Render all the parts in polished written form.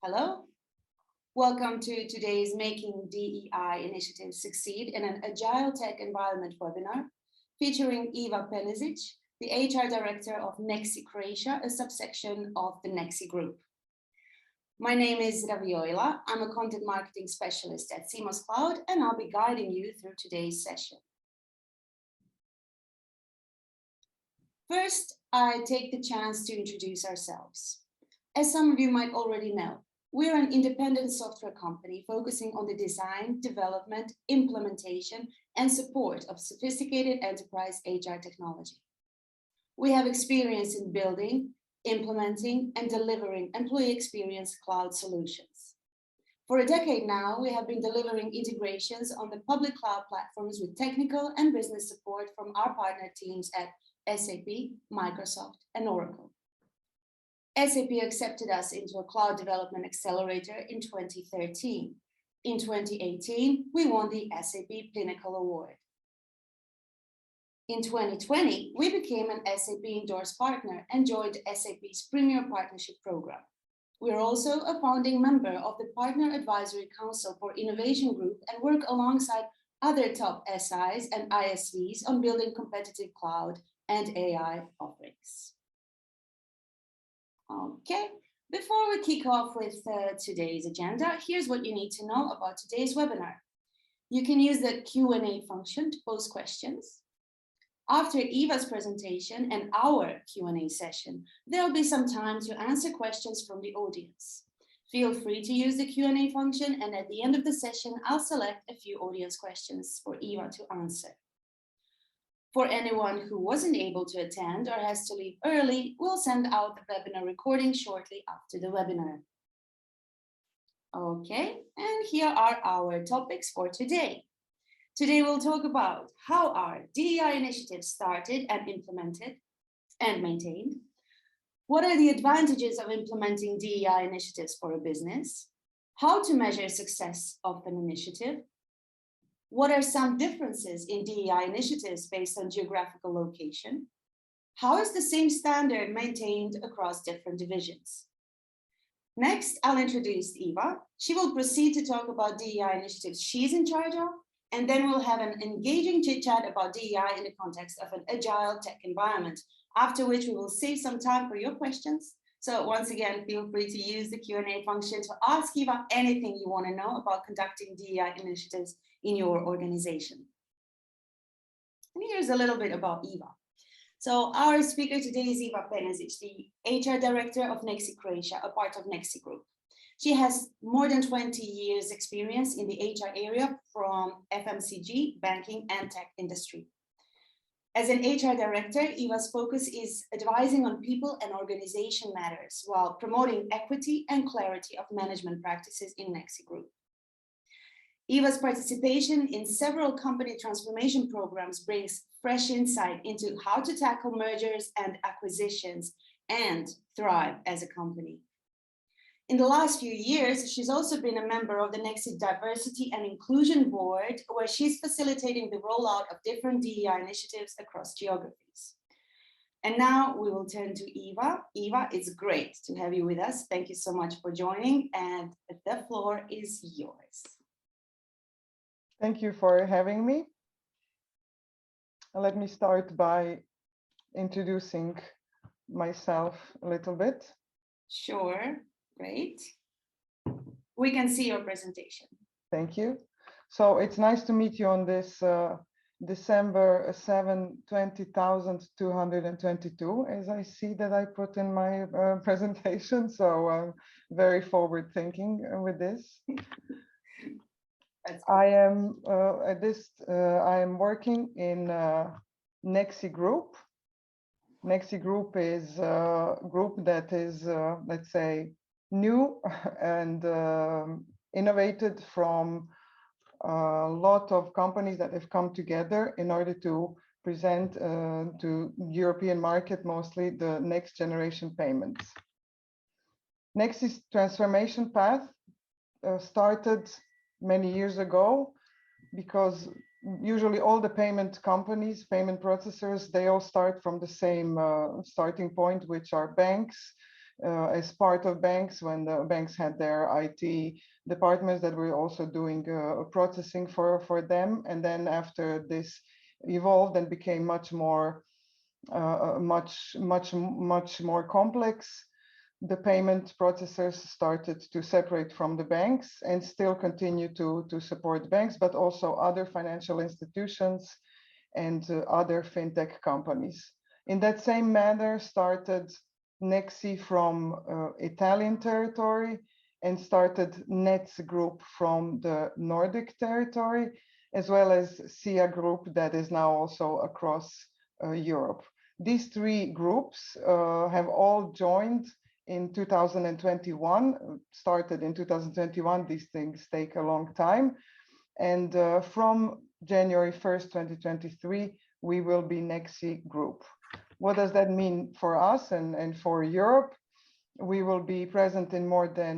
Hello. Welcome to today's Making DEI Initiatives Succeed in an Agile Tech Environment webinar featuring Iva Penezić, the HR Director of Nexi Croatia, a subsection of the Nexi Group. My name is Ravioila. I'm a content marketing specialist at CMOS Cloud, and I'll be guiding you through today's session. First, I take the chance to introduce ourselves. As some of you might already know, we're an independent software company focusing on the design, development, implementation, and support of sophisticated enterprise HR technology. We have experience in building, implementing, and delivering employee experience cloud solutions. For a decade now, we have been delivering integrations on the public cloud platforms with technical and business support from our partner teams at SAP, Microsoft, and Oracle. SAP accepted us into a cloud development accelerator in 2013. In 2018, we won the SAP Pinnacle Award. In 2020, we became an SAP endorsed partner and joined SAP's Premier Partnership Program. We're also a founding member of the Partner Advisory Council for Innovation Group and work alongside other top SIs and ISVs on building competitive cloud and AI offerings. Okay, before we kick off with today's agenda, here's what you need to know about today's webinar. You can use the Q&A function to pose questions. After Iva's presentation and our Q&A session, there'll be some time to answer questions from the audience. Feel free to use the Q&A function, and at the end of the session, I'll select a few audience questions for Iva to answer. For anyone who wasn't able to attend or has to leave early, we'll send out the webinar recording shortly after the webinar. Okay, and here are our topics for today. Today we'll talk about how are DEI initiatives started and implemented and maintained. What are the advantages of implementing DEI initiatives for a business? How to measure success of an initiative? What are some differences in DEI initiatives based on geographical location? How is the same standard maintained across different divisions? Next, I'll introduce Iva. She will proceed to talk about DEI initiatives she's in charge of, and then we'll have an engaging chit-chat about DEI in the context of an agile tech environment, after which we will save some time for your questions. So once again, feel free to use the Q&A function to ask Iva anything you want to know about conducting DEI initiatives in your organization. And here's a little bit about Iva. So our speaker today is Iva Penezić, the HR Director of Nexi Croatia, a part of Nexi Group. She has more than 20 years experience in the HR area from FMCG, banking, and tech industry. As an HR director, Iva's focus is advising on people and organization matters while promoting equity and clarity of management practices in Nexi Group. Iva's participation in several company transformation programs brings fresh insight into how to tackle mergers and acquisitions and thrive as a company. In the last few years, she's also been a member of the Nexi Diversity&Inclusion board, where she's facilitating the rollout of different DEI initiatives across geographies. And now we will turn to Iva. Iva, it's great to have you with us. Thank you so much for joining, and the floor is yours. Thank you for having me. Let me start by introducing myself a little bit. Sure. Great. We can see your presentation. Thank you. So it's nice to meet you on this December 7, 2022, as I see that I put in my presentation. So I'm very forward thinking with this. I am I am working in Nexi Group. Nexi Group is a group that is, let's say, new and innovated from a lot of companies that have come together in order to present to European market, mostly the next generation payments. Nexi's transformation path started many years ago, because usually all the payment companies, payment processors, they all start from the same starting point, which are banks, as part of banks, when the banks had their IT departments that were also doing processing for them. And then after this evolved and became much more complex, the payment processors started to separate from the banks and still continue to support banks, but also other financial institutions and other fintech companies. In that same manner, started Nexi from Italian territory and started Nexi Group from the Nordic territory, as well as SIA Group that is now also across Europe. These three groups have all joined in 2021, started in 2021. These things take a long time. And from January 1st, 2023, we will be Nexi Group. What does that mean for us and for Europe? We will be present in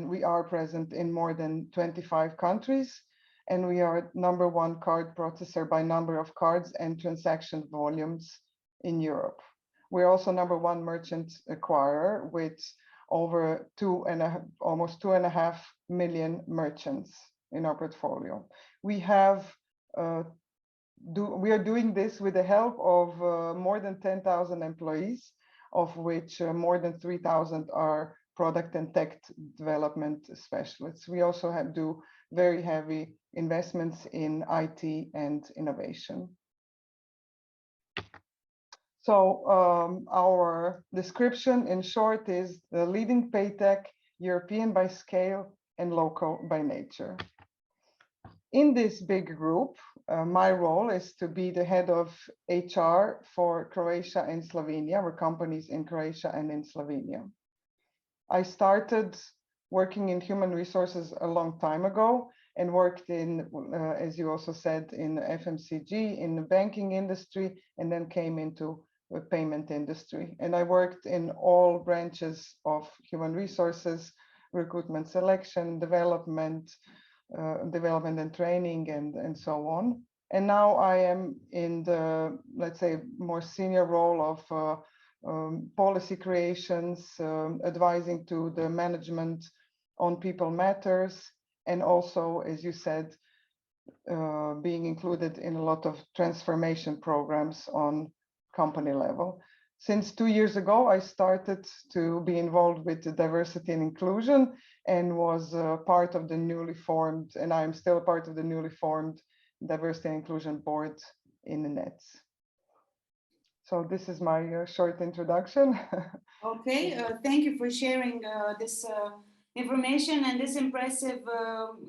we are present in more than 25 countries, and we are #1 card processor by number of cards and transaction volumes in Europe. We're also #1 merchant acquirer with over almost 2.5 million merchants in our portfolio. We are doing this with the help of more than 10,000 employees, of which more than 3,000 are product and tech development specialists. We also do very heavy investments in IT and innovation. So our description in short is the leading paytech, European by scale and local by nature. In this big group, my role is to be the head of HR for Croatia and Slovenia, or companies in Croatia and in Slovenia. I started working in human resources a long time ago and worked in, as you also said, in FMCG, in the banking industry, and then came into the payment industry. And I worked in all branches of human resources, recruitment, selection, development and training, and so on. And now I am in the, let's say, more senior role of policy creations, advising to the management on people matters, and also, as you said, being included in a lot of transformation programs on company level. Since 2 years ago, I started to be involved with the diversity and inclusion and was part of the newly formed, and I am still part of the newly formed diversity and inclusion board in the NETS. So this is my short introduction. Okay, thank you for sharing this information and this impressive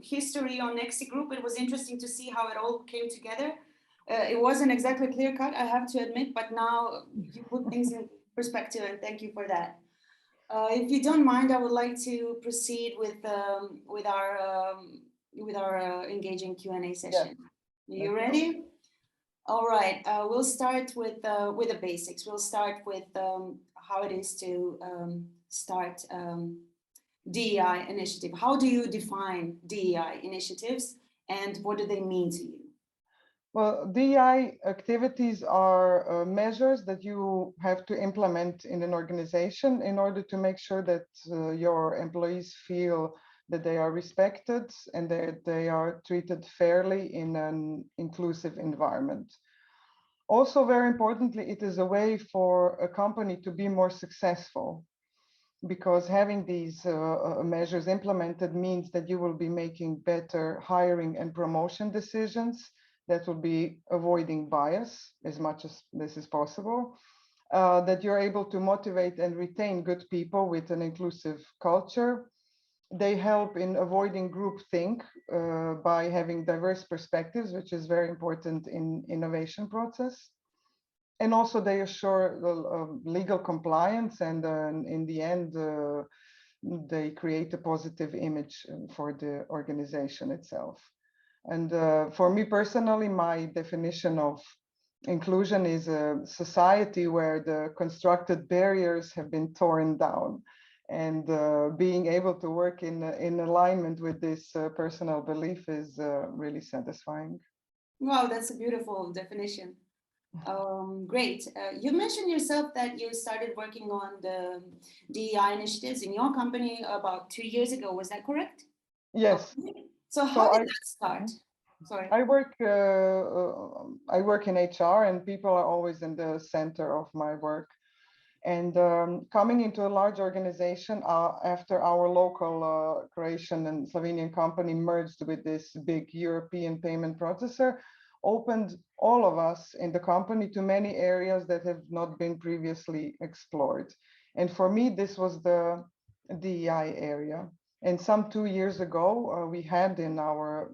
history on Nexi Group. It was interesting to see how it all came together. It wasn't exactly clear cut, I have to admit, but now you put things in perspective, and thank you for that. If you don't mind, I would like to proceed with our engaging Q&A session. Yeah. You ready? All right. We'll start with the basics. We'll start with how it is to start DEI initiative. How do you define DEI initiatives, and what do they mean to you? Well, DEI activities are measures that you have to implement in an organization in order to make sure that your employees feel that they are respected and that they are treated fairly in an inclusive environment. Also, very importantly, it is a way for a company to be more successful, because having these measures implemented means that you will be making better hiring and promotion decisions, that will be avoiding bias as much as this is possible, that you're able to motivate and retain good people with an inclusive culture. They help in avoiding groupthink by having diverse perspectives, which is very important in innovation process. And also they assure legal compliance, and in the end, they create a positive image for the organization itself. And for me personally, my definition of inclusion is a society where the constructed barriers have been torn down, and being able to work in alignment with this personal belief is really satisfying. Wow, that's a beautiful definition. Great. You mentioned yourself that you started working on the DEI initiatives in your company about 2 years ago. Was that correct? Yes. Okay. So So how did that start? Sorry. I work in HR, and people are always in the center of my work. And coming into a large organization after our local Croatian and Slovenian company merged with this big European payment processor, opened all of us in the company to many areas that have not been previously explored. And for me, this was the DEI area. And some 2 years ago, we had in our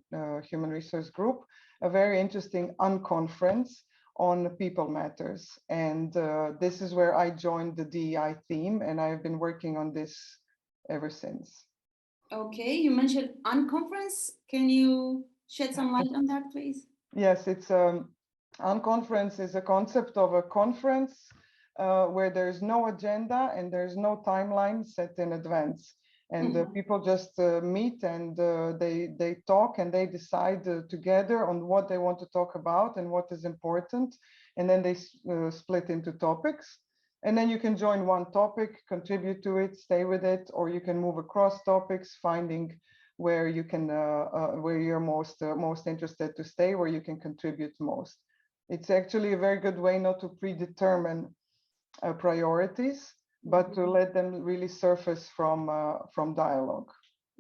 human resource group a very interesting unconference on people matters. And this is where I joined the DEI theme, and I've been working on this ever since. Okay, you mentioned unconference. Can you shed some light on that, please? Yes, it's unconference is a concept of a conference where there's no agenda and there's no timeline set in advance. And people just meet and they talk and they decide together on what they want to talk about and what is important. And then they split into topics. And then you can join one topic, contribute to it, stay with it, or you can move across topics, finding where you can where you're most interested to stay, where you can contribute most. It's actually a very good way not to predetermine priorities, but to let them really surface from dialogue.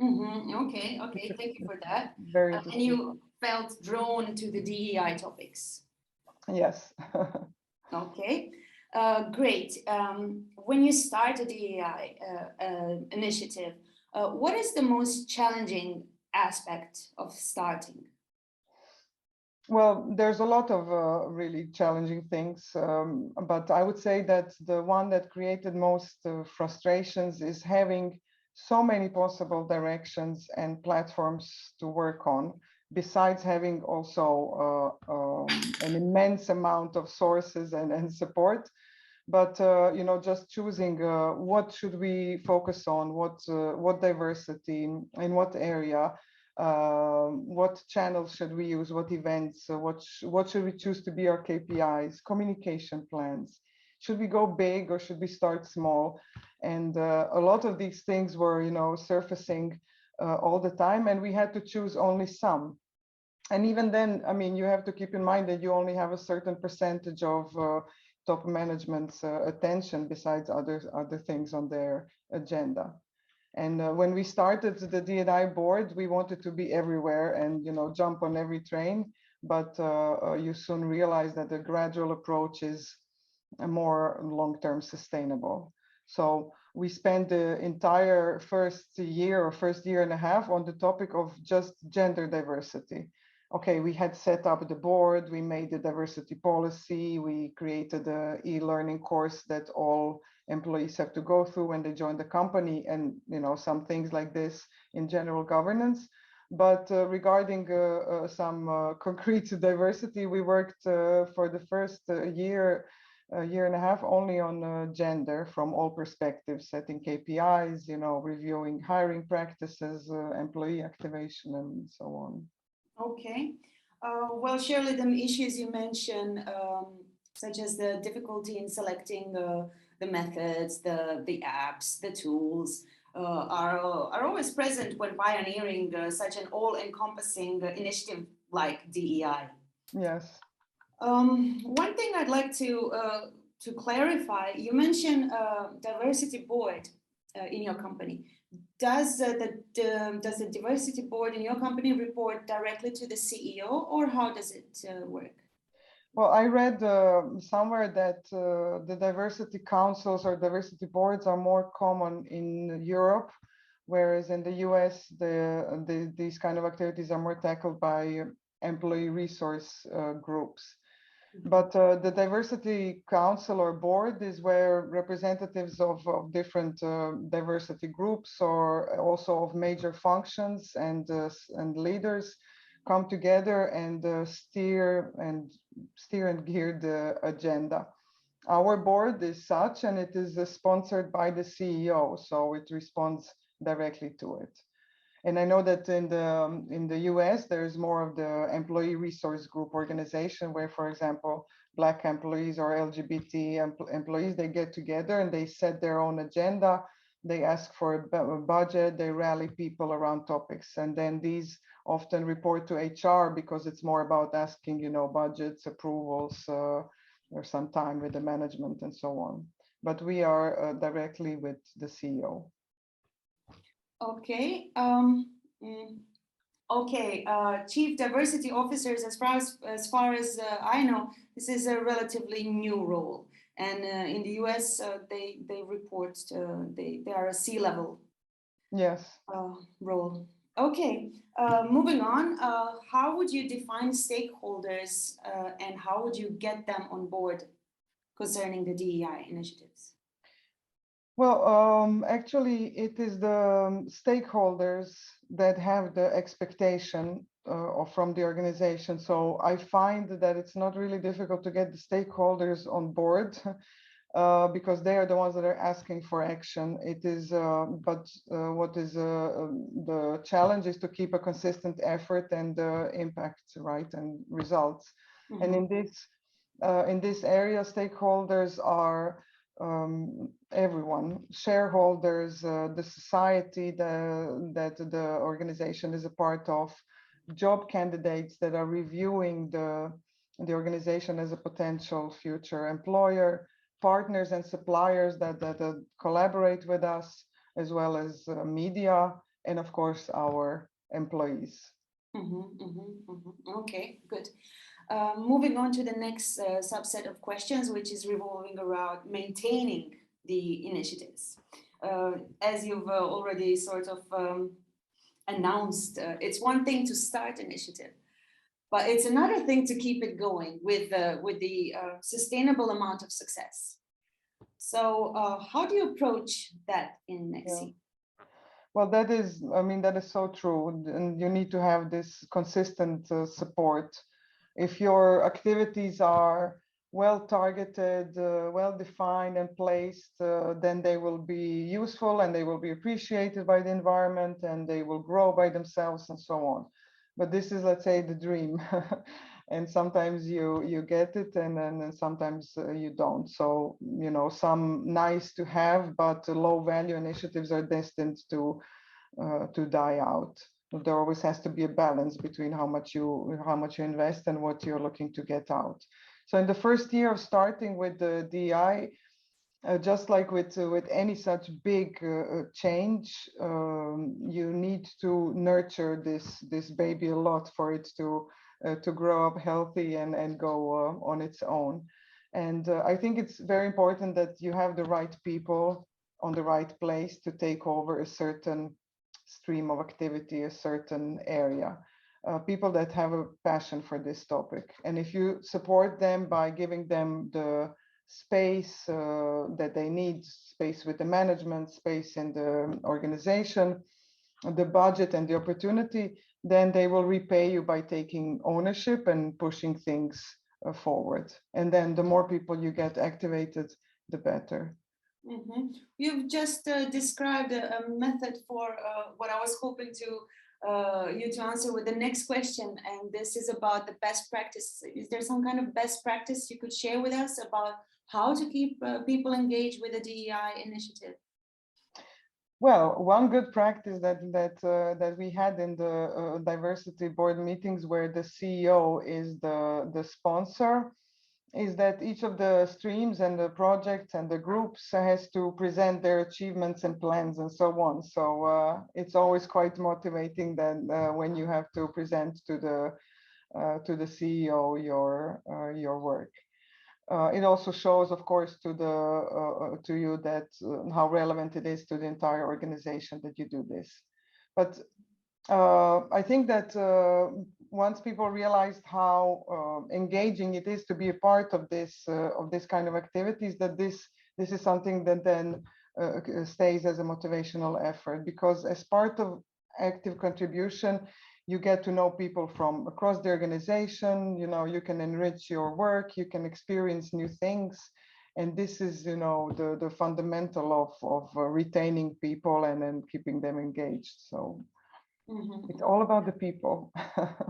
Okay, okay, thank you for that. Very And interesting. you felt drawn to the DEI topics. Yes. Okay, great. When you started the DEI initiative, what is the most challenging aspect of starting? Well, there's a lot of really challenging things, but I would say that the one that created most frustrations is having so many possible directions and platforms to work on, besides having also an immense amount of sources and support. But you know, just choosing what should we focus on, what diversity, in what area, what channels should we use, what events, what should we choose to be our KPIs, communication plans. Should we go big or should we start small? And a lot of these things were, you know, surfacing all the time, and we had to choose only some. And even then, I mean, you have to keep in mind that you only have a certain percentage of top management's attention besides other things on their agenda. And when we started the D&I board, we wanted to be everywhere and, you know, jump on every train. But you soon realize that the gradual approach is a more long-term sustainable. So we spent the entire first year or first year and a half on the topic of just gender diversity. Okay, we had set up the board, we made the diversity policy, we created an e-learning course that all employees have to go through when they join the company, and you know, some things like this in general governance. But regarding some concrete diversity, we worked for the first year and a half only on gender from all perspectives, setting KPIs, you know, reviewing hiring practices, employee activation, and so on. Okay. Well, surely the issues you mentioned, such as the difficulty in selecting the methods, the apps, the tools, are always present when pioneering such an all-encompassing initiative like DEI. Yes. One thing I'd like to clarify, you mentioned diversity board in your company. Does the diversity board in your company report directly to the CEO, or how does it work? Well, I read somewhere that the diversity councils or diversity boards are more common in Europe, whereas in the US, these kind of activities are more tackled by employee resource groups. But the diversity council or board is where representatives of different diversity groups or also of major functions and leaders come together and steer and gear the agenda. Our board is such, and it is sponsored by the CEO, so it responds directly to it. And I know that in the US, there's more of the employee resource group organization where, for example, Black employees or LGBT employees, they get together and they set their own agenda. They ask for a budget, they rally people around topics. And then these often report to HR because it's more about asking, budgets, approvals, or some time with the management and so on. But we are directly with the CEO. Okay. Okay, Chief Diversity Officers, as far as I know, this is a relatively new role. And in the US, they report, they are a C-level role. Okay, moving on, how would you define stakeholders and how would you get them on board concerning the DEI initiatives? Well, actually, it is the stakeholders that have the expectation from the organization. So I find that it's not really difficult to get the stakeholders on board because they are the ones that are asking for action. It is, but what is the challenge is to keep a consistent effort and impact, right, and results. Mm-hmm. And in this area, stakeholders are everyone, shareholders, the society that the organization is a part of, job candidates that are reviewing the organization as a potential future employer, partners and suppliers that collaborate with us, as well as media, and of course our employees. Okay, good. Moving on to the next subset of questions, which is revolving around maintaining the initiatives. As you've already sort of announced, it's one thing to start initiative, but it's another thing to keep it going with the sustainable amount of success. So how do you approach that in Nexi? Yeah. Well, that is so true. And you need to have this consistent support. If your activities are well targeted, well defined and placed, then they will be useful and they will be appreciated by the environment and they will grow by themselves and so on. But this is, let's say, the dream. And sometimes you get it and then sometimes you don't. So, some nice to have, but low value initiatives are destined to die out. There always has to be a balance between how much you invest and what you're looking to get out. So in the first year of starting with the DEI, just like with any such big change, you need to nurture this baby a lot for it to grow up healthy and go on its own. And I think it's very important that you have the right people on the right place to take over a certain stream of activity, a certain area, people that have a passion for this topic. And if you support them by giving them the space that they need, space with the management, space in the organization, the budget and the opportunity, then they will repay you by taking ownership and pushing things forward. And then the more people you get activated, the better. Mm-hmm. You've just described a method for what I was hoping to you to answer with the next question, and this is about the best practice. Is there some kind of best practice you could share with us about how to keep people engaged with the DEI initiative? Well, one good practice that we had in the diversity board meetings, where the CEO is the sponsor, is that each of the streams and the projects and the groups has to present their achievements and plans and so on. So it's always quite motivating that when you have to present to the CEO your work. It also shows, of course, to you that how relevant it is to the entire organization that you do this. But I think that once people realized how engaging it is to be a part of this kind of activities, that this is something that then stays as a motivational effort, because as part of active contribution, you get to know people from across the organization. You can enrich your work, you can experience new things, and this is the fundamental of retaining people and then keeping them engaged. So. Mm-hmm. It's all about the people.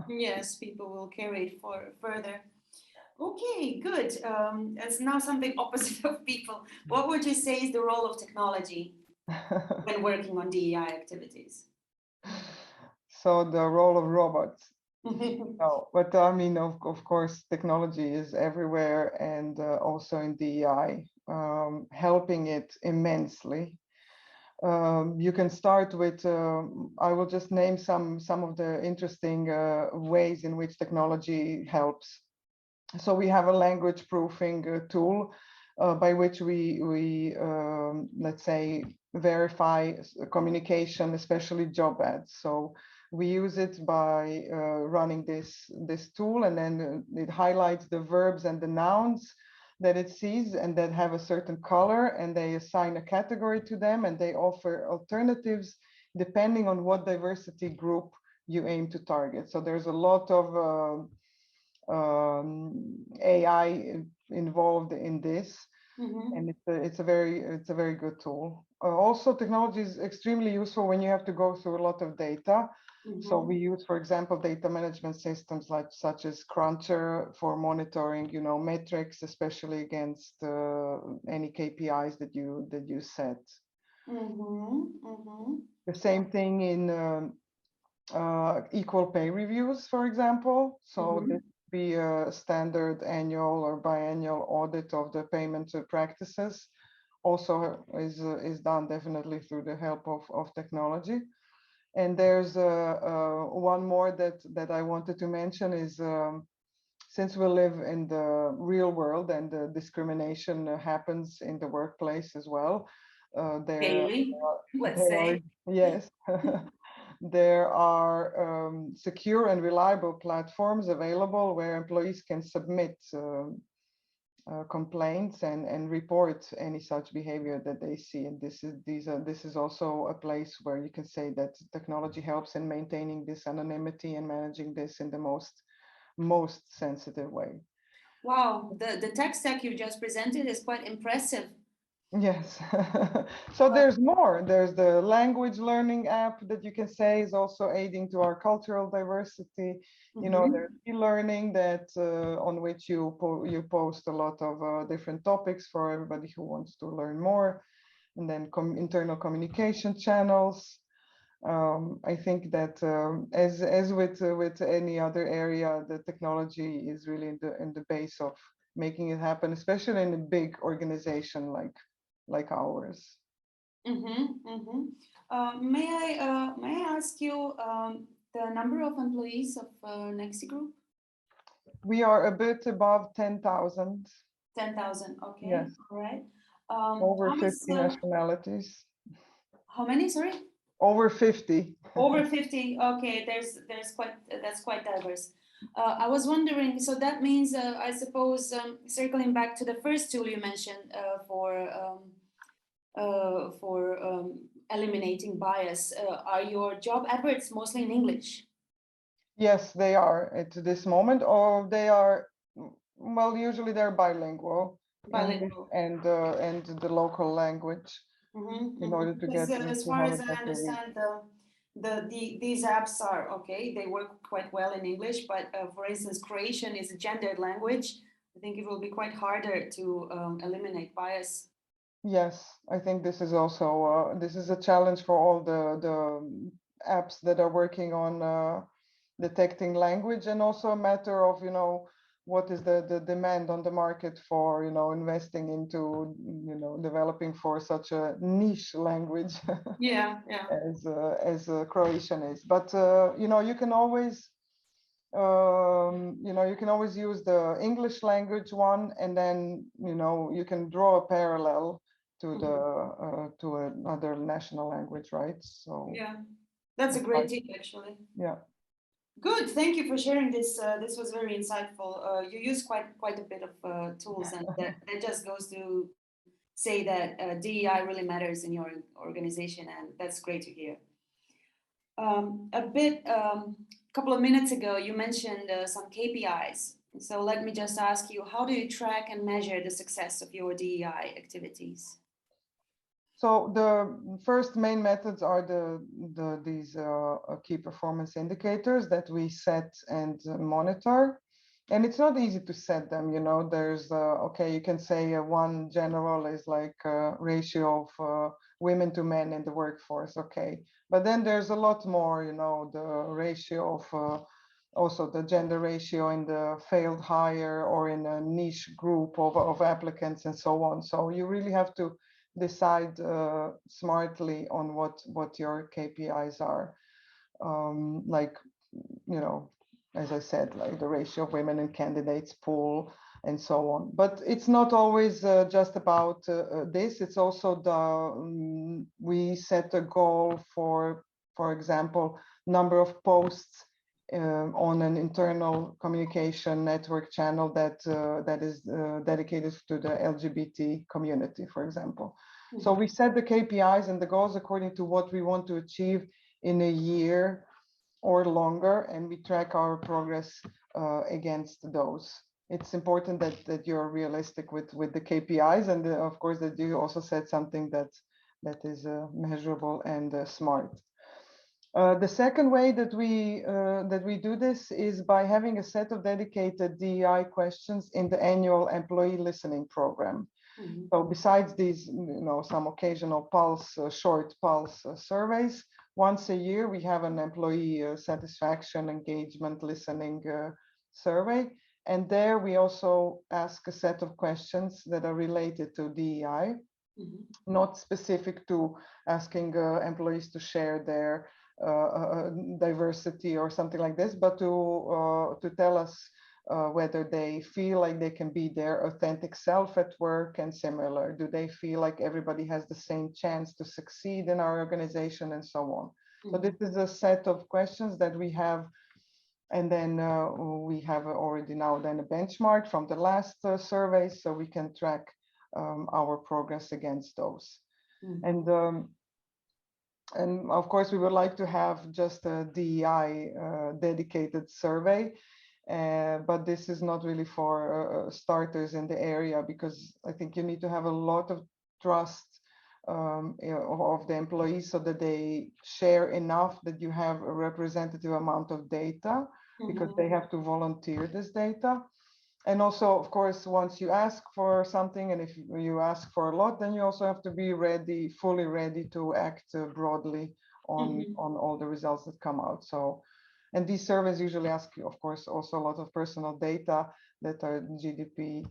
Yes, people will carry it further. Okay, good. It's now something opposite of people. What would you say is the role of technology when working on DEI activities? So the role of robots. No, but I mean, of course, technology is everywhere and also in DEI, helping it immensely. You can start with, I will just name some of the interesting ways in which technology helps. So we have a language proofing tool by which we let's say, verify communication, especially job ads. So we use it by running this tool, and then it highlights the verbs and the nouns that it sees and that have a certain color, and they assign a category to them, and they offer alternatives depending on what diversity group you aim to target. So there's a lot of AI involved in this, and it's a very good tool. Also, technology is extremely useful when you have to go through a lot of data. So we use, for example, data management systems such as Cruncher for monitoring, metrics, especially against any KPIs that you set. The same thing in equal pay reviews, for example. So this would be a standard annual or biannual audit of the payment practices. Also is done definitely through the help of technology. And there's one more that I wanted to mention is, since we live in the real world and the discrimination happens in the workplace as well, Daily, let's say. Yes. There are secure and reliable platforms available where employees can submit complaints and report any such behavior that they see. And this is also a place where you can say that technology helps in maintaining this anonymity and managing this in the most sensitive way. Wow, the tech stack you just presented is quite impressive. Yes. So there's more. There's the language learning app that you can say is also aiding to our cultural diversity. There's e-learning that on which you post a lot of different topics for everybody who wants to learn more, and then internal communication channels. I think that as with any other area, the technology is really in the base of making it happen, especially in a big organization like ours. May I ask you the number of employees of Nexi Group? We are a bit above 10,000. 10,000. Okay. Yes. All right. Over 50 nationalities. How many? Sorry. Over 50. Over 50. Okay. That's quite diverse. I was wondering, so that means, I suppose, circling back to the first tool you mentioned for eliminating bias, are your job adverts mostly in English? Yes, they are at this moment, or they are, well, usually they're bilingual, English and the local language, in order to get as far as I understand, these apps are okay. They work quite well in English, but for instance, Croatian is a gendered language. I think it will be quite harder to eliminate bias. Yes, I think this is also this is a challenge for all the apps that are working on detecting language, and also a matter of what is the demand on the market for investing into developing for such a niche language. Yeah. as Croatian is. But you can always use the English language one, and then you can draw a parallel to to another national language, right? So yeah, that's a great tip, actually. Yeah. Good, thank you for sharing this. This was very insightful. You use quite a bit of tools, and that just goes to say that DEI really matters in your organization, and that's great to hear. Couple of minutes ago, you mentioned some KPIs. So let me just ask you, how do you track and measure the success of your DEI activities? So the first main methods are these key performance indicators that we set and monitor. and it's not easy to set them, you know. There's okay, you can say one general is like ratio of women to men in the workforce, okay, but then there's a lot more, you know, the ratio of also the gender ratio in the failed hire or in a niche group of applicants and so on. So you really have to decide smartly on what your KPIs are, like, you know, as I said, like the ratio of women in candidates pool and so on. But it's not always just about this. It's also the we set a goal for example, number of posts on an internal communication network channel that is dedicated to the LGBT community, for example. So we set the KPIs and the goals according to what we want to achieve in a year or longer, and we track our progress against those. It's important that you're realistic with the KPIs, and of course that you also said something that is measurable and smart. The second way that we do this is by having a set of dedicated DEI questions in the annual employee listening program. So besides these, you know, some occasional pulse, short pulse surveys, once a year we have an employee satisfaction, engagement, listening survey. And there we also ask a set of questions that are related to DEI, not specific to asking employees to share their diversity or something like this, but to tell us whether they feel like they can be their authentic self at work and similar. Do they feel like everybody has the same chance to succeed in our organization and so on? So this is a set of questions that we have, and then we have already now then a benchmark from the last survey, so we can track our progress against those. And of course, we would like to have just a DEI dedicated survey, but this is not really for starters in the area, because I think you need to have a lot of trust of the employees so that they share enough that you have a representative amount of data, because they have to volunteer this data. And also, of course, once you ask for something, and if you ask for a lot, then you also have to be ready, fully ready to act broadly on all the results that come out. So, and these surveys usually ask you, of course, also a lot of personal data that are GDP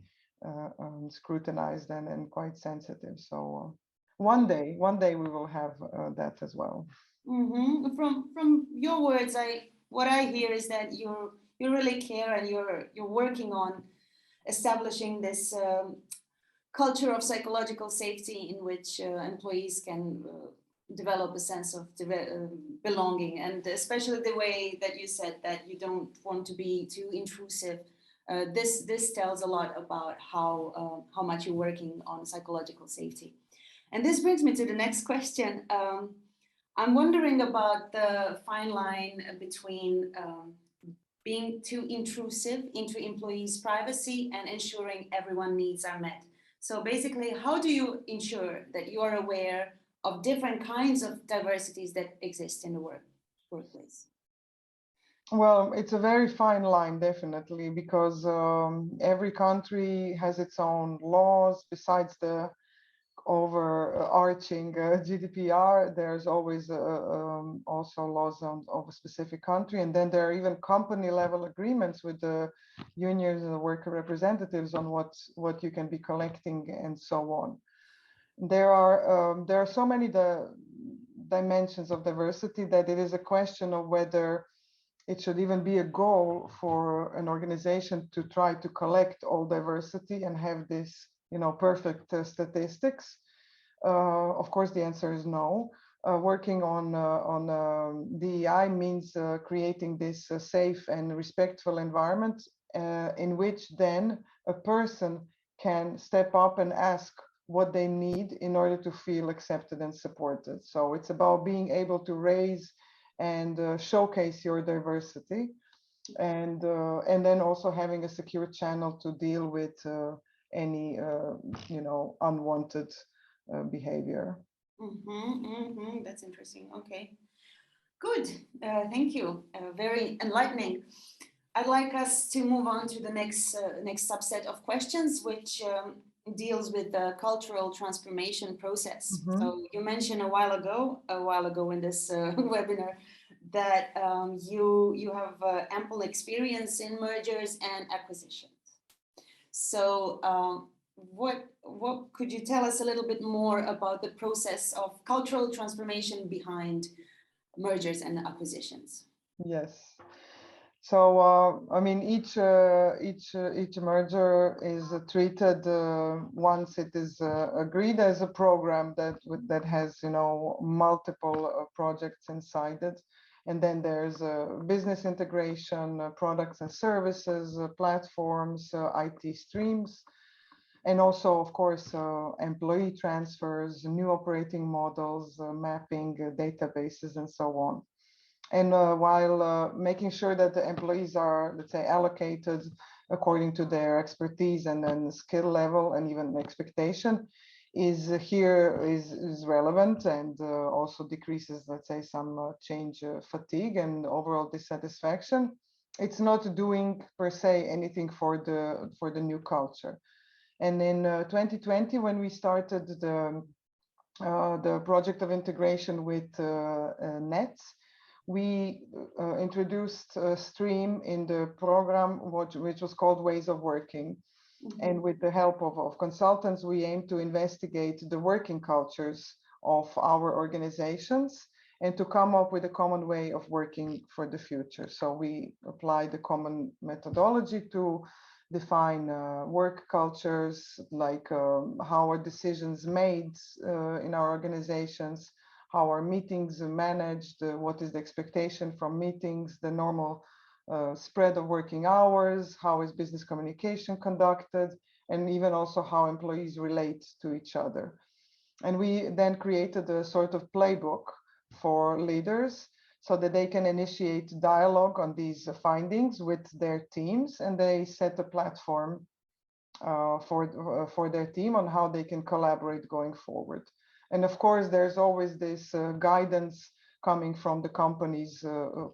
scrutinized and quite sensitive. So one day we will have that as well. From your words, what I hear is that you really care, and you're working on establishing this culture of psychological safety in which employees can develop a sense of belonging, and especially the way that you said that you don't want to be too intrusive. This tells a lot about how much you're working on psychological safety. And this brings me to the next question. I'm wondering about the fine line between being too intrusive into employees' privacy and ensuring everyone's needs are met. So basically, how do you ensure that you are aware of different kinds of diversities that exist in the workplace? Well, it's a very fine line, definitely, because every country has its own laws. Besides the overarching GDPR, there's always also laws of a specific country, and then there are even company level agreements with the unions and the worker representatives on what you can be collecting and so on. There are so many dimensions of diversity that it is a question of whether it should even be a goal for an organization to try to collect all diversity and have this, you know, perfect statistics. Of course, the answer is no. Working on DEI means creating this safe and respectful environment in which then a person can step up and ask what they need in order to feel accepted and supported. So it's about being able to raise and showcase your diversity, and then also having a secure channel to deal with any you know, unwanted behavior. That's interesting. Okay, good. Thank you. Very enlightening. I'd like us to move on to the next subset of questions, which deals with the cultural transformation process. So you mentioned a while ago in this webinar that you have ample experience in mergers and acquisitions. So what could you tell us a little bit more about the process of cultural transformation behind mergers and acquisitions? Yes. So, I mean, each merger is treated once it is agreed as a program that has, you know, multiple projects inside it. And then there's business integration, products and services, platforms, IT streams, and also, of course, employee transfers, new operating models, mapping databases, and so on. And while making sure that the employees are, let's say, allocated according to their expertise and then skill level and even expectation is relevant, and also decreases, let's say, some change fatigue and overall dissatisfaction. It's not doing per se anything for the new culture. And in 2020, when we started the project of integration with Nets, we introduced a stream in the program which was called Ways of Working. And with the help of consultants, we aim to investigate the working cultures of our organizations and to come up with a common way of working for the future. So we apply the common methodology to define work cultures, like how are decisions made in our organizations, how are meetings managed, what is the expectation from meetings, the normal spread of working hours, how is business communication conducted, and even also how employees relate to each other. And we then created a sort of playbook for leaders so that they can initiate dialogue on these findings with their teams, and they set a platform for their team on how they can collaborate going forward. And of course, there's always this guidance coming from the company's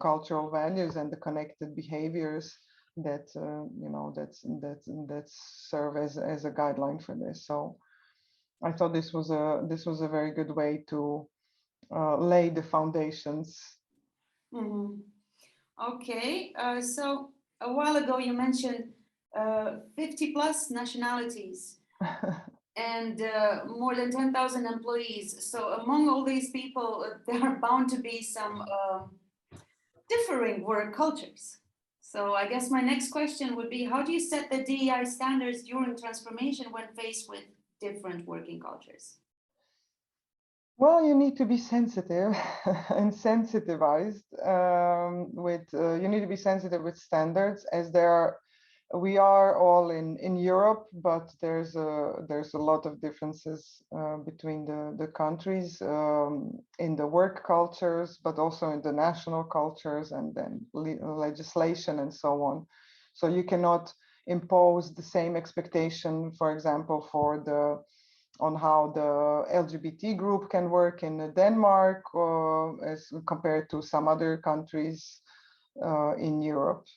cultural values and the connected behaviors that you know that serve as a guideline for this. So I thought this was a very good way to lay the foundations. Okay, so a while ago you mentioned 50 plus nationalities and more than 10,000 employees. So among all these people, there are bound to be some differing work cultures. So I guess my next question would be, how do you set the DEI standards during transformation when faced with different working cultures? Well, you need to be sensitive and sensitized you need to be sensitive with standards, as we are all in Europe, but there's a lot of differences between the countries in the work cultures, but also in the national cultures and then legislation and so on. So you cannot impose the same expectation, for example, on how the LGBT group can work in Denmark as compared to some other countries in Europe.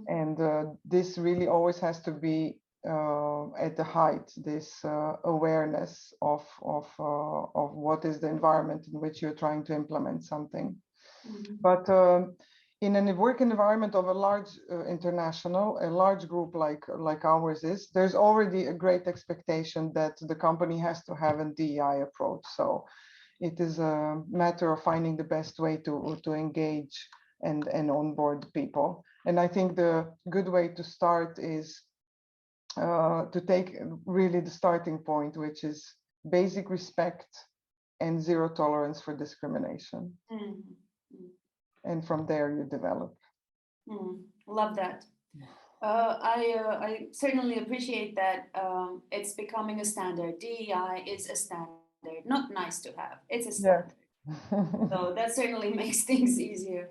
And this really always has to be at the height, this awareness of what is the environment in which you're trying to implement something. But in a work environment of a large a large group like ours is, there's already a great expectation that the company has to have a DEI approach. So it is a matter of finding the best way to engage and onboard people. And I think the good way to start is to take really the starting point, which is basic respect and zero tolerance for discrimination. And from there you develop. Love that. I certainly appreciate that it's becoming a standard. DEI is a standard, not nice to have. It's a standard. Yeah. So that certainly makes things easier.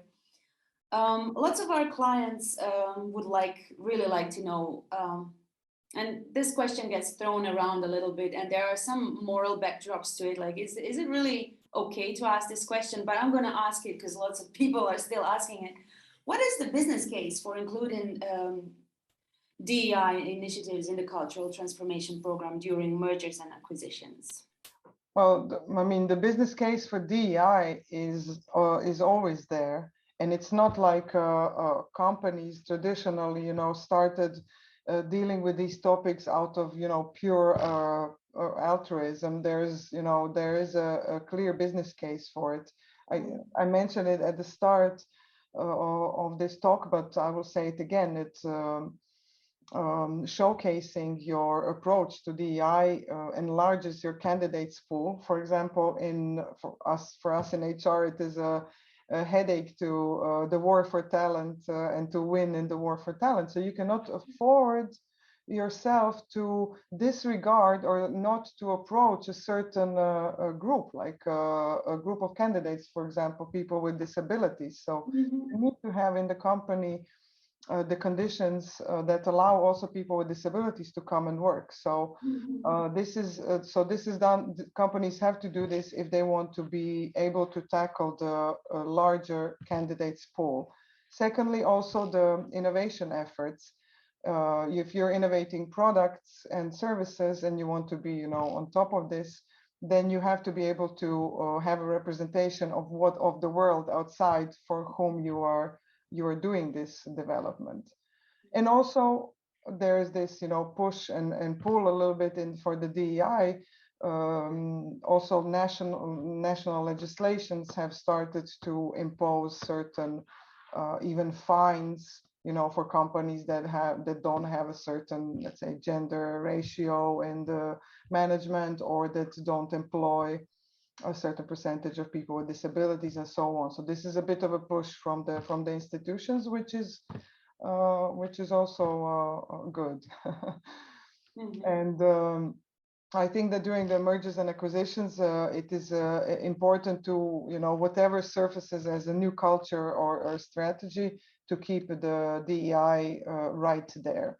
Lots of our clients would really like to know, and this question gets thrown around a little bit, and there are some moral backdrops to it. Like, is it really okay to ask this question? But I'm going to ask it because lots of people are still asking it. What is the business case for including DEI initiatives in the cultural transformation program during mergers and acquisitions? Well, I mean, the business case for DEI is always there, and it's not like companies traditionally, started dealing with these topics out of, pure altruism. There is a clear business case for it. I mentioned it at the start of this talk, but I will say it again. It's showcasing your approach to DEI enlarges your candidates pool. For example, for us in HR, it is a headache to the war for talent and to win in the war for talent. So you cannot afford yourself to disregard or not to approach a certain group, like a group of candidates, for example, people with disabilities. So you need to have in the company the conditions that allow also people with disabilities to come and work. So this is done. Companies have to do this if they want to be able to tackle the larger candidates pool. Secondly, also the innovation efforts. If you're innovating products and services and you want to be, on top of this, then you have to be able to have a representation of the world outside for whom you are doing this development. And also there's this, push and pull a little bit in for the DEI. Also national legislations have started to impose certain even fines, for companies that don't have a certain, let's say, gender ratio in the management, or that don't employ a certain percentage of people with disabilities and so on. So this is a bit of a push from the institutions, which is also good. And I think that during the mergers and acquisitions, it is important to, whatever surfaces as a new culture or strategy, to keep the DEI right there.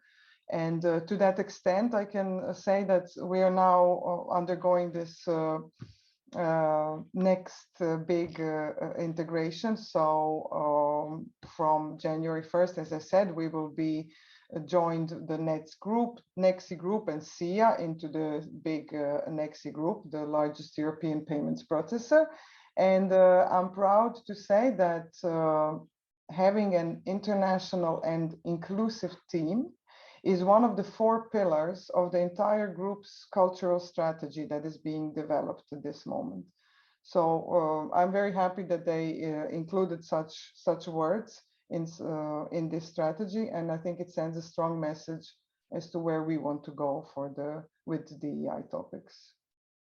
And to that extent, I can say that we are now undergoing this next big integration. So from January 1st, as I said, we will be joined the Nexi Group and SIA into the big Nexi Group, the largest European payments processor. And I'm proud to say that having an international and inclusive team is one of the 4 pillars of the entire group's cultural strategy that is being developed at this moment. So I'm very happy that they included such words in this strategy, and I think it sends a strong message as to where we want to go with the DEI topics.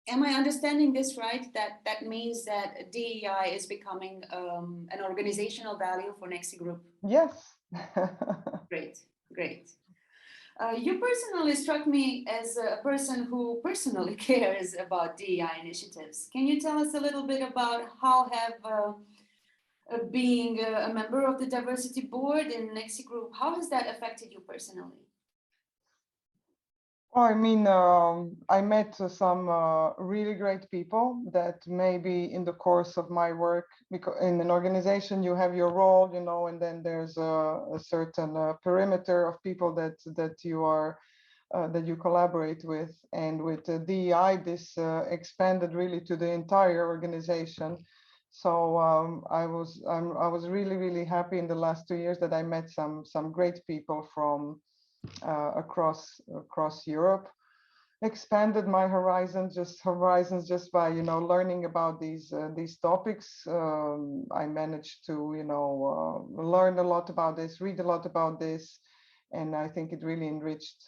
Am I understanding this right? That means that DEI is becoming an organizational value for Nexi Group? Yes. Great. You personally struck me as a person who personally cares about DEI initiatives. Can you tell us a little bit about how being a member of the diversity board in Nexi Group, how has that affected you personally? I mean, I met some really great people that maybe in the course of my work, because in an organization you have your role, and then there's a certain perimeter of people that you collaborate with. And with DEI, this expanded really to the entire organization. So I was really happy in the last 2 years that I met some great people from across Europe, expanded my horizons just by learning about these topics. I managed to learn a lot about this, read a lot about this, and I think it really enriched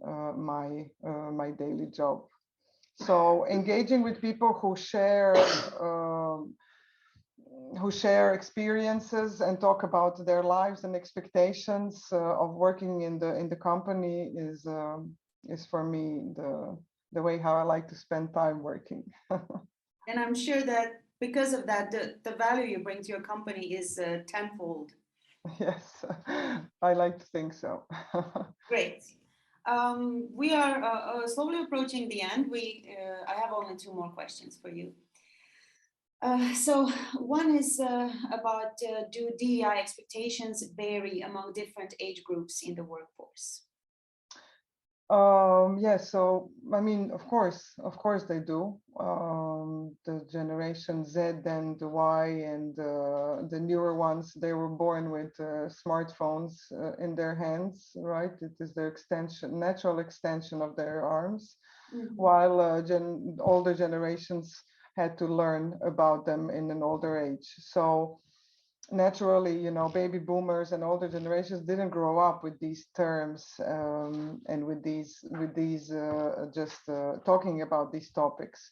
my daily job. So engaging with people who share experiences and talk about their lives and expectations of working in the company is for me the way how I like to spend time working. And I'm sure that because of that, the value you bring to your company is tenfold. Yes, I like to think so. Great. We are slowly approaching the end. I have only 2 more questions for you. So one is about do DEI expectations vary among different age groups in the workforce? Yes, so I mean, of course they do. The generation Z and the Y and the newer ones, they were born with smartphones in their hands, right? It is their extension, natural extension of their arms, while older generations had to learn about them in an older age. So naturally, you know, baby boomers and older generations didn't grow up with these terms and with these just talking about these topics,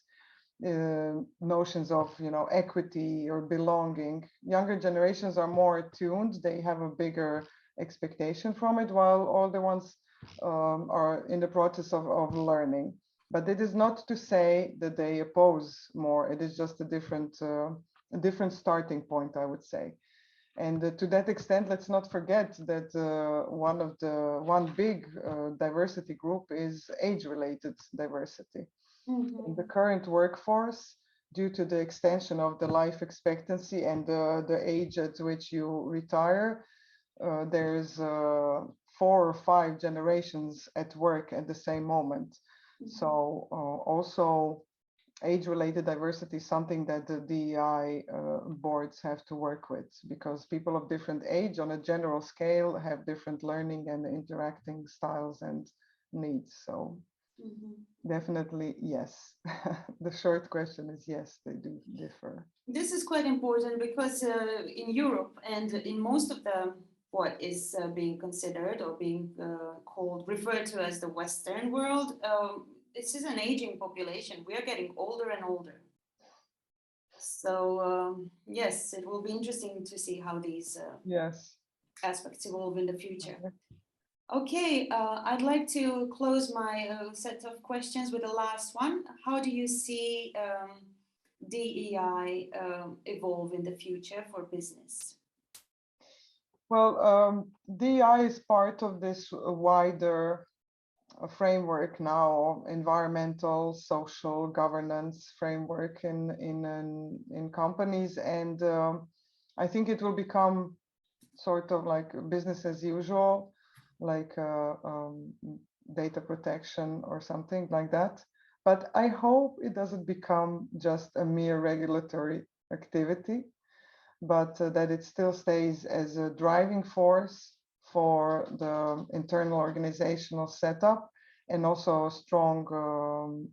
notions of, you know, equity or belonging. Younger generations are more attuned; they have a bigger expectation from it, while older ones are in the process of learning. But it is not to say that they oppose more. It is just a different starting point, I would say. And to that extent, let's not forget that one big diversity group is age-related diversity. In the current workforce, due to the extension of the life expectancy and the age at which you retire, there's 4 or 5 generations at work at the same moment. So also age-related diversity is something that the DEI boards have to work with, because people of different age on a general scale have different learning and interacting styles and needs. So definitely yes. The short question is yes, they do differ. This is quite important because in Europe and in most of the what is being considered or being called, referred to as the Western world, this is an aging population. We are getting older and older. So yes, it will be interesting to see how these Yes. aspects evolve in the future. Okay, I'd like to close my set of questions with the last one. How do you see DEI evolve in the future for business? Well, DEI is part of this wider framework now, environmental, social, governance framework in companies, and I think it will become sort of like business as usual, like data protection or something like that. But I hope it doesn't become just a mere regulatory activity, but that it still stays as a driving force for the internal organizational setup and also a strong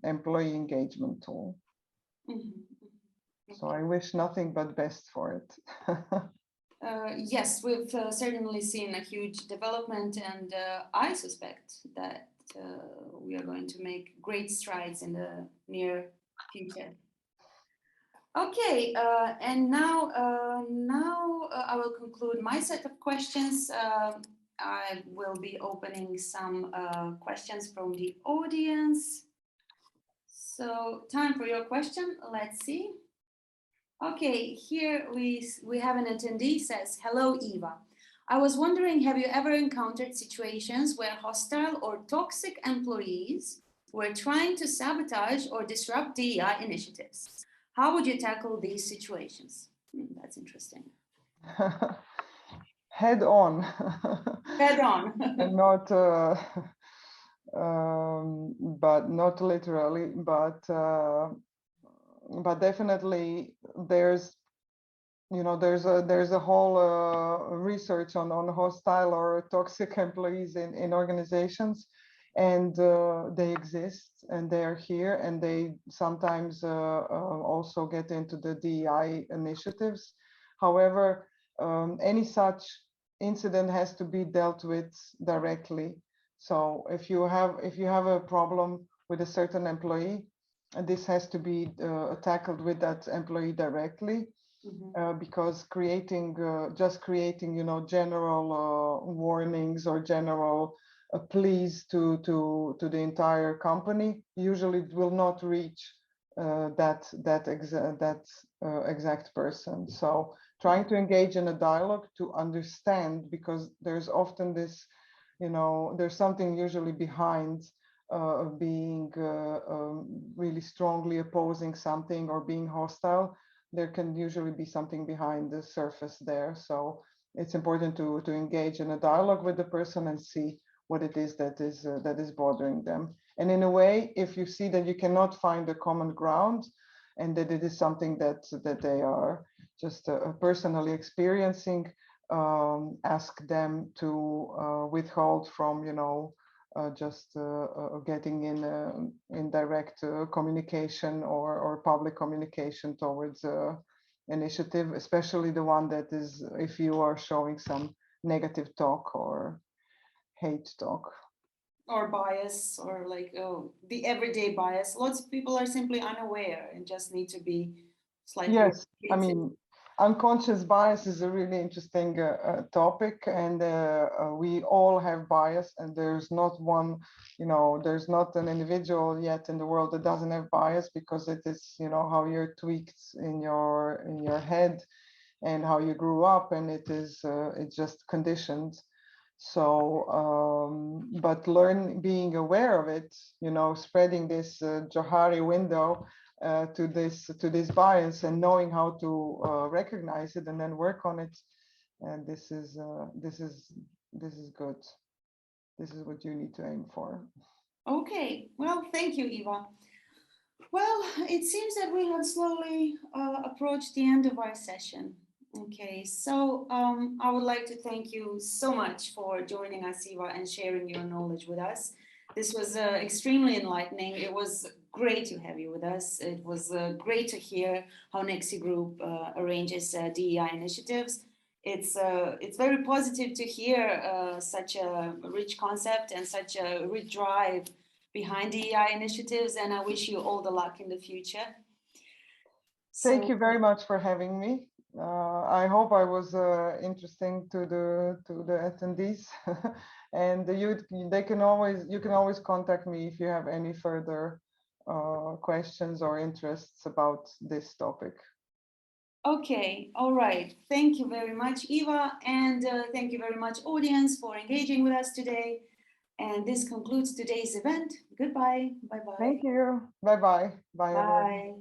employee engagement tool. So I wish nothing but best for it. Yes, we've certainly seen a huge development, and I suspect that we are going to make great strides in the near future. Okay, and now I will conclude my set of questions. I will be opening some questions from the audience. So time for your question. Let's see. Okay, here we have an attendee says, "Hello, Iva. I was wondering, have you ever encountered situations where hostile or toxic employees were trying to sabotage or disrupt DEI initiatives? How would you tackle these situations?" That's interesting. Head on. Head on. And not, but not literally, but definitely there's, you know, there's a whole research on hostile or toxic employees in organizations, and they exist and they are here, and they sometimes also get into the DEI initiatives. However, any such incident has to be dealt with directly. So if you have a problem with a certain employee, and this has to be tackled with that employee directly. Because just creating, you know, general warnings or general pleas to the entire company usually will not reach that exact person. So trying to engage in a dialogue to understand, because there's often this, you know, there's something usually behind being really strongly opposing something or being hostile. there can usually be something behind the surface there. So it's important to engage in a dialogue with the person and see what it is that is bothering them. And in a way, if you see that you cannot find a common ground and that it is something that they are just personally experiencing, ask them to withhold from, just getting in direct communication or public communication towards initiative, especially the one that is if you are showing some negative talk or hate talk. Or bias, or like the everyday bias. Lots of people are simply unaware and just need to be slightly Yes, I educated. mean, unconscious bias is a really interesting topic, and we all have bias, and there's not one, there's not an individual yet in the world that doesn't have bias, because it is, how you're tweaked in your head and how you grew up, and it's just conditioned. So, but being aware of it, spreading this Johari window to this bias and knowing how to recognize it and then work on it, and this is good. This is what you need to aim for. Okay, well, thank you, Iva. Well, it seems that we have slowly approached the end of our session. Okay, so I would like to thank you so much for joining us, Iva, and sharing your knowledge with us. This was extremely enlightening. It was great to have you with us. It was great to hear how Nexi Group arranges DEI initiatives. It's very positive to hear such a rich concept and such a rich drive behind DEI initiatives, and I wish you all the luck in the future. Thank you very much for having me. I hope I was interesting to the attendees, and you can always contact me if you have any further questions or interests about this topic. Okay, all right. Thank you very much, Iva, and thank you very much, audience, for engaging with us today. And this concludes today's event. Goodbye. Bye-bye. Thank you. Bye-bye. Bye, everyone. Bye.